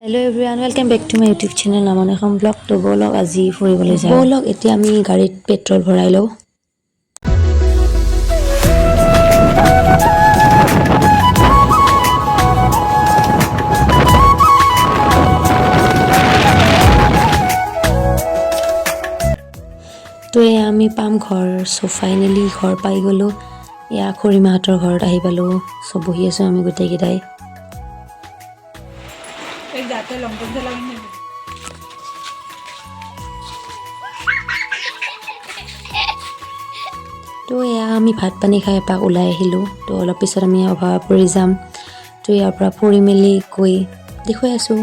Hello everyone, welcome back to my YouTube channel Namoni Axom vlog. To vlog আজি ফুৰিবলৈ যাওঁ। vlog এতিয়া আমি গাড়ীত পেট্ৰল ভৰাই লওঁ। তো আমি পাম ঘৰ সো ফাইনালি ঘৰ পাই গলো। ইয়া খুৰীমাহঁতৰ ঘৰত আহি পালো। সব বহি আছো আমি গোটেই কেইটাই। তো এয়া আমি ভাত পানী খাই এপাক ওলাই আহিলোঁ। তো অলপ পিছত আমি অভয়াপুৰী যাম। তো ইয়াৰ পৰা ফুৰি মেলি গৈ দেখুৱাই আছোঁ।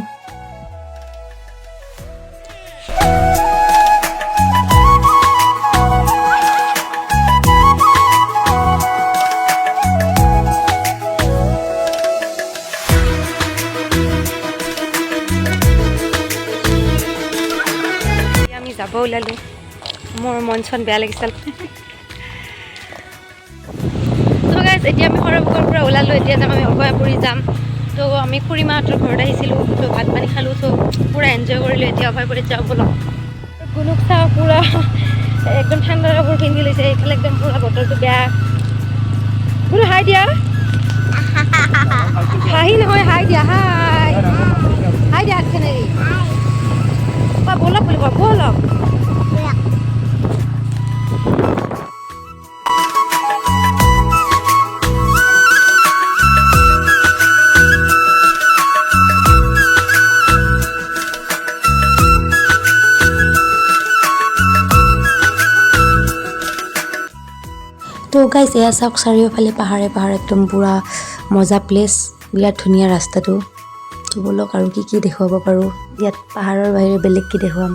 আমি যাব ওলালোঁ। মোৰ মন চন বেয়া লাগিছিল। এতিয়া আমি সৰভোগৰ পৰা ওলালোঁ। এতিয়া যাম আমি অভয়াপুৰী যাম। তো আমি খুৰীমাহঁতৰ ঘৰত আহিছিলোঁ। তো ভাত পানী খালোঁ। তো পূৰা এনজয় কৰিলোঁ। এতিয়া অভয়াপুৰীত যাওঁ বলক। গুণুক চাওঁ পূৰা একদম ঠাণ্ডা কাপোৰ পিন্ধি লৈছে। এইফালে একদম পূৰা বতৰটো বেয়া। গুণু হাই দিয়া। হাঁহি নহয়, হাই দিয়া। হাই হাই দিয়া হাতখনেৰি। বলক বুলি কয়, বলক। তো গাইজ এয়া চাওক চাৰিওফালে পাহাৰে পাহাৰ একদম পূৰা মজা প্লেচ। বিৰাট ধুনীয়া ৰাস্তাটো। তো বলক আৰু কি কি দেখুৱাব পাৰোঁ। ইয়াত পাহাৰৰ বাহিৰে বেলেগ কি দেখুৱাম।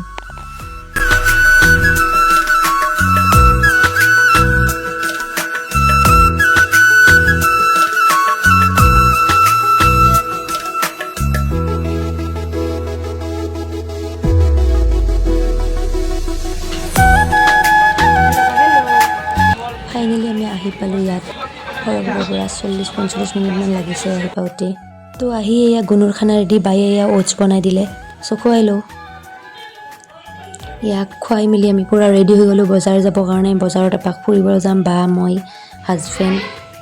ফাইনেলি আমি আহি পালোঁ ইয়াত। সৰভোগৰ পৰা 40-45 মিনিটমান লাগিছে আহি পাওঁতে। তো আহি এয়া গুণুৰ খানা ৰেডি। বায়ে এয়া অ'টছ বনাই দিলে। চ' খুৱাই লওঁ। ইয়াক খুৱাই মেলি আমি পূৰা ৰেডি হৈ গ'লোঁ বজাৰ যাবৰ কাৰণে। বজাৰত এপাক ফুৰিব যাম। বা মই, হাজবেণ্ড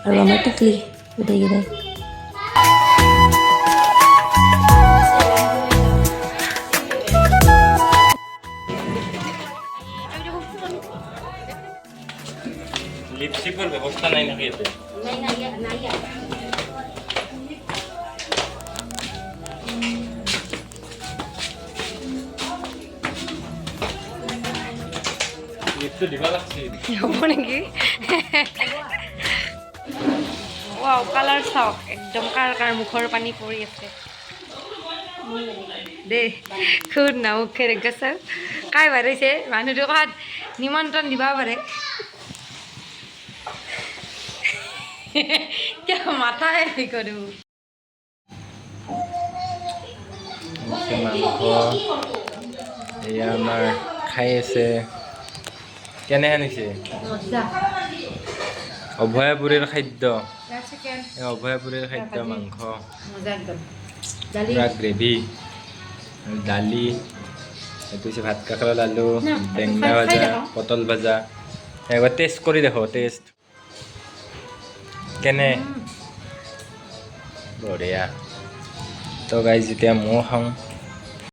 আৰু আমাৰ টিকলি গোটেইকেইটাই। লিপস্টিকৰ ব্যৱস্থা নাই নেকি ইয়াতে? লিপটো দিবা লাগছিল। হ'ব নেকি? ৱাও, কালাৰ চাওক একদম কাৰ কাৰ মুখৰ পানী পৰি আছে দেই। খুদ না মুখে দেখছে কাই বাঢ়িছে মানুহটো কাত নিমন্ত্ৰণ দিবা পাৰে। কিয় মাথা হেৰি কৰোঁ। মাংস এয়া আমাৰ খাই আছে। কেনে আনিছে অভয়াপুৰীৰ খাদ্য। অভয়াপুৰীৰ খাদ্য মাংস পূৰা গ্ৰেভি, দালি, এইটো হৈছে ভাত কাকলৰ আলু, বেঙেনা ভাজা, পটল ভাজা। একবাৰ টেষ্ট কৰি দেখো। টেষ্ট কেনে? বঢ়িয়া। তো গাইজ যেতিয়া ময়ো খাওঁ।